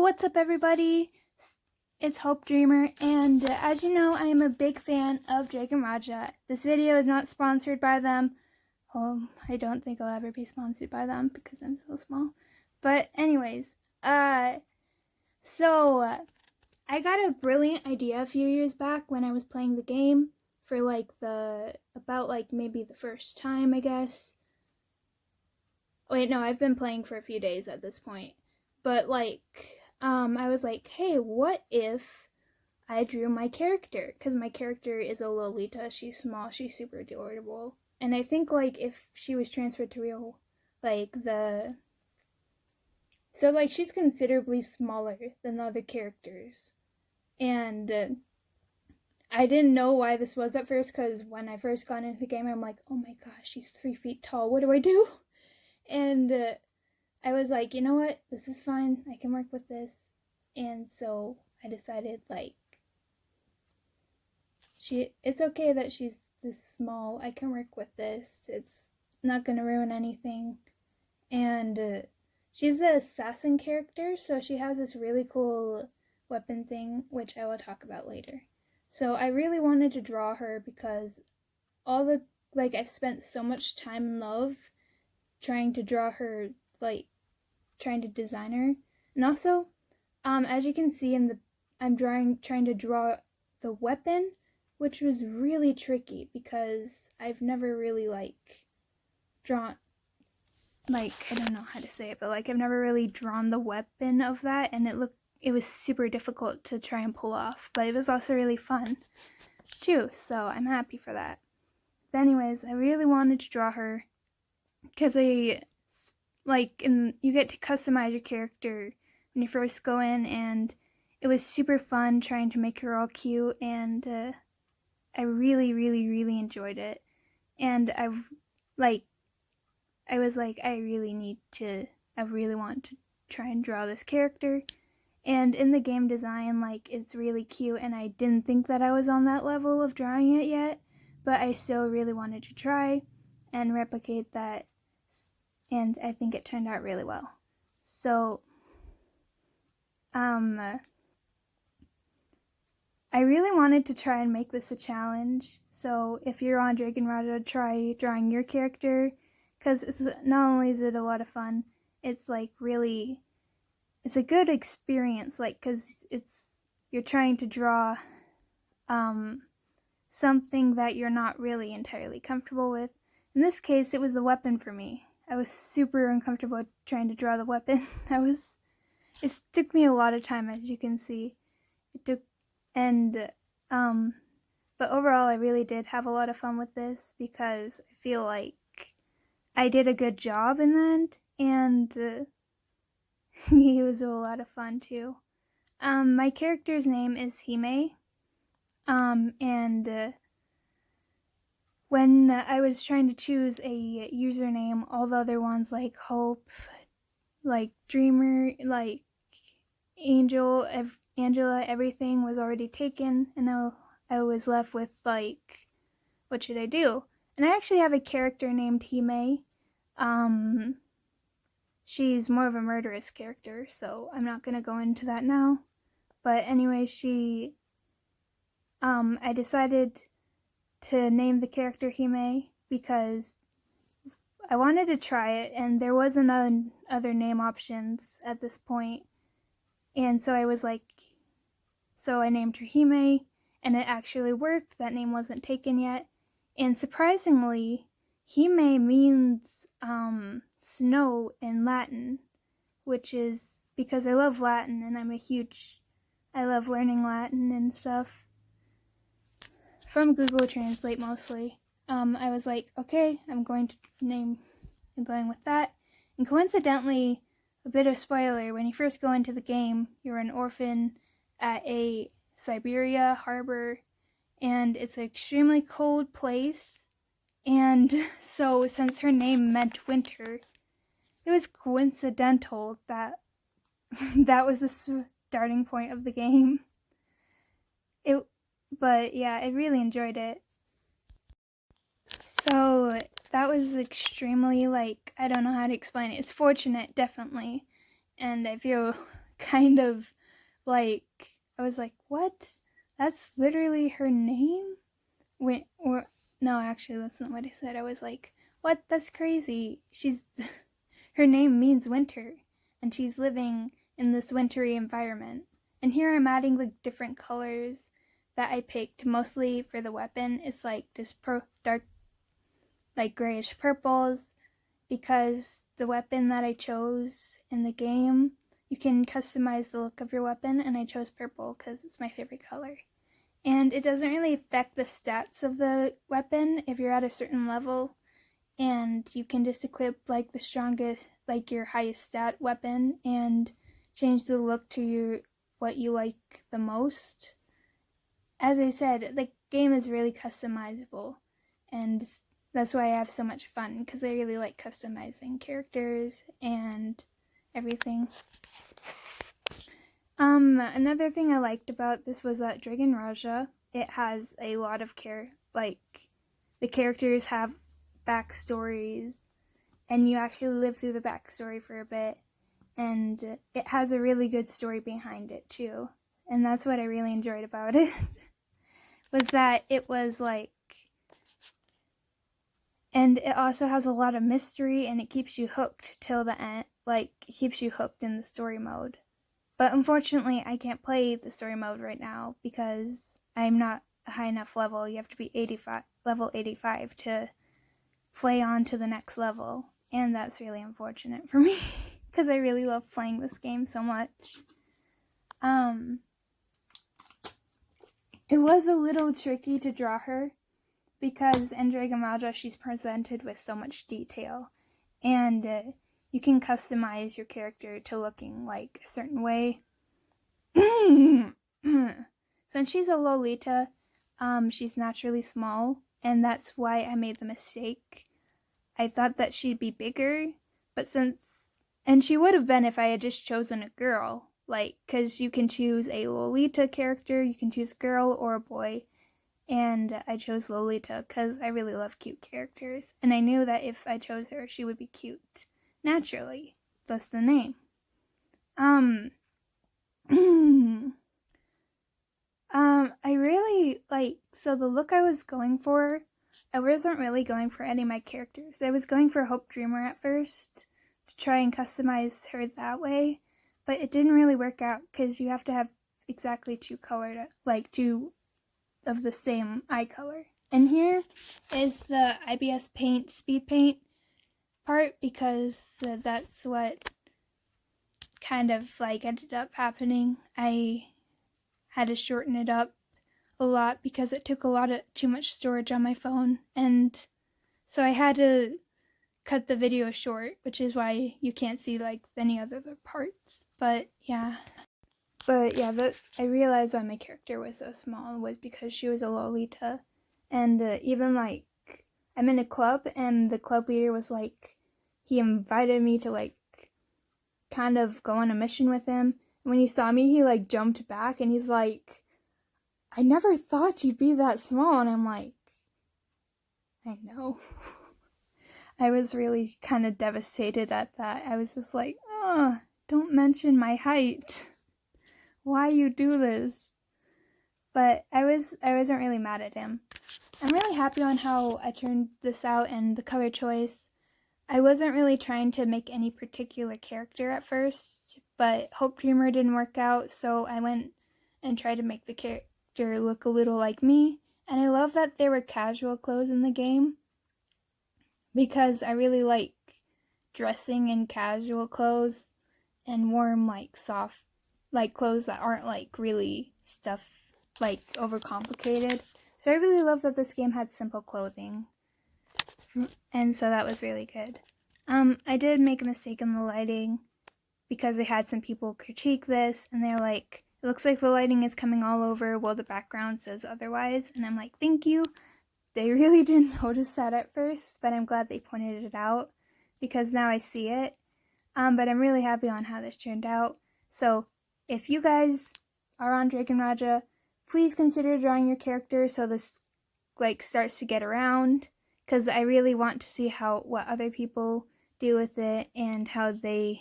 what's up everybody? It's Hope Dreamer, and as you know, I am a big fan of Dragon Raja. This video is not sponsored by them. I don't think I'll ever be sponsored by them because I'm so small. But anyways, I got a brilliant idea a few years back when I was playing the game for maybe the first time, I guess. Wait, no, I've been playing for a few days at this point. But I was like, hey, what if I drew my character? Because my character is a Lolita. She's small. She's super adorable. And I think, if she was transferred to real, she's considerably smaller than the other characters. And I didn't know why this was at first, because when I first got into the game, I'm like, oh my gosh, she's 3 feet tall. What do I do? And I was like, you know what? This is fine. I can work with this. And so I decided, it's okay that she's this small. I can work with this. It's not going to ruin anything. And she's the assassin character, so she has this really cool weapon thing, which I will talk about later. So I really wanted to draw her because I've spent so much time and love trying to draw her, trying to design her. And also, as you can see I'm trying to draw the weapon, which was really tricky because I've never really drawn, I don't know how to say it, but I've never really drawn the weapon of that, and it was super difficult to try and pull off, but it was also really fun too, so I'm happy for that. But anyways, I really wanted to draw her because you get to customize your character when you first go in, and it was super fun trying to make her all cute, and I really, really, really enjoyed it. And I really want to try and draw this character. And in the game design, it's really cute, and I didn't think that I was on that level of drawing it yet, but I still really wanted to try and replicate that, and I think it turned out really well. So, I really wanted to try and make this a challenge. So if you're on Dragon Raja, try drawing your character, because not only is it a lot of fun, it's it's a good experience, because you're trying to draw something that you're not really entirely comfortable with. In this case, it was a weapon for me. I was super uncomfortable trying to draw the weapon. It took me a lot of time, as you can see. But overall, I really did have a lot of fun with this because I feel like I did a good job in the end, and it was a lot of fun too. My character's name is Hime, and when I was trying to choose a username, all the other ones like Hope, Dreamer, Angel, Angela, everything was already taken, and I was left with what should I do? And I actually have a character named Hime. She's more of a murderous character, so I'm not gonna go into that now. But anyway, I decided to name the character Hime because I wanted to try it, and there wasn't other name options at this point. And so so I named her Hime, and it actually worked. That name wasn't taken yet. And surprisingly, Hime means snow in Latin, which is because I love Latin, and I love learning Latin and stuff from Google Translate mostly. I was like, okay, I'm going with that. And coincidentally, a bit of spoiler, when you first go into the game, you're an orphan at a Siberia harbor, and it's an extremely cold place. And so since her name meant winter, it was coincidental that that was the starting point of the game. But yeah, I really enjoyed it. So that was extremely, I don't know how to explain it. It's fortunate, definitely. And I feel kind of like, I was like, what? That's literally her name? Or no, actually, that's not what I said. I was like, what? That's crazy. She's her name means winter, and she's living in this wintry environment. And here I'm adding like different colors that I picked mostly for the weapon. It's like this dark, like grayish purples, because the weapon that I chose in the game, you can customize the look of your weapon, and I chose purple because it's my favorite color. And it doesn't really affect the stats of the weapon if you're at a certain level, and you can just equip like the strongest, like your highest stat weapon, and change the look to your what you like the most. As I said, the game is really customizable, and that's why I have so much fun, because I really like customizing characters and everything. Another thing I liked about this was that Dragon Raja, it has a lot of the characters have backstories, and you actually live through the backstory for a bit, and it has a really good story behind it too. And that's what I really enjoyed about it, was that it was like, and it also has a lot of mystery, and it keeps you hooked till the end, like it keeps you hooked in the story mode. But unfortunately, I can't play the story mode right now because I'm not a high enough level. You have to be level 85 to play on to the next level. And that's really unfortunate for me because I really love playing this game so much. It was a little tricky to draw her because in Dragon Raja she's presented with so much detail. And you can customize your character to looking like a certain way. Since she's a Lolita, she's naturally small, and that's why I made the mistake. I thought that she'd be bigger, and she would have been if I had just chosen a girl, because you can choose a Lolita character, you can choose a girl or a boy, and I chose Lolita because I really love cute characters, and I knew that if I chose her, she would be cute. Naturally. Thus the name. I really so the look I was going for, I wasn't really going for any of my characters. I was going for Hope Dreamer at first to try and customize her that way, but it didn't really work out because you have to have exactly two of the same eye color. And here is the IBS Paint Speed Paint part because that's what kind of ended up happening. I had to shorten it up a lot because it took too much storage on my phone, and so I had to cut the video short, which is why you can't see any other parts. But yeah, I realized why my character was so small was because she was a Lolita, and even I'm in a club, and the club leader was he invited me to kind of go on a mission with him. And when he saw me, he jumped back, and he's like, I never thought you'd be that small. And I'm like, I know. I was really kind of devastated at that. I was just like, oh, don't mention my height. Why you do this? But I wasn't really mad at him. I'm really happy on how I turned this out and the color choice. I wasn't really trying to make any particular character at first, but Hope Dreamer didn't work out, so I went and tried to make the character look a little like me. And I love that there were casual clothes in the game because I really like dressing in casual clothes and warm soft clothes that aren't really stuff overcomplicated. So I really love that this game had simple clothing, and so that was really good. I did make a mistake in the lighting because I had some people critique this, and they're like, it looks like the lighting is coming all over while the background says otherwise. And I'm like, thank you. They really didn't notice that at first, but I'm glad they pointed it out because now I see it. But I'm really happy on how this turned out. So if you guys are on Dragon Raja, please consider drawing your character so this starts to get around, because I really want to see what other people do with it and how they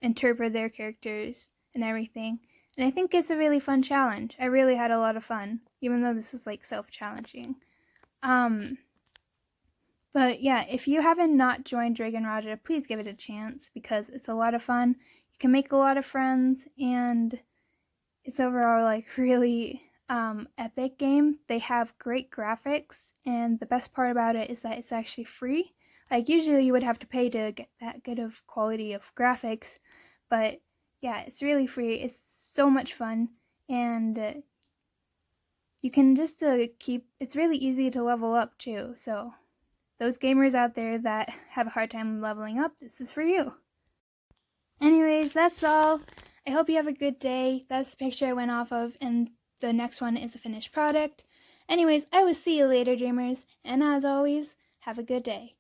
interpret their characters and everything. And I think it's a really fun challenge. I really had a lot of fun, even though this was like self-challenging. But yeah, if you haven't not joined Dragon Raja, please give it a chance because it's a lot of fun. You can make a lot of friends, and it's overall like really epic game. They have great graphics, and the best part about it is that it's actually free. Like usually you would have to pay to get that good of quality of graphics, but yeah, it's really free. It's so much fun, and you can just it's really easy to level up too. So those gamers out there that have a hard time leveling up, this is for you. Anyways, that's all. I hope you have a good day. That's the picture I went off of, and the next one is a finished product. Anyways, I will see you later, dreamers, and as always, have a good day.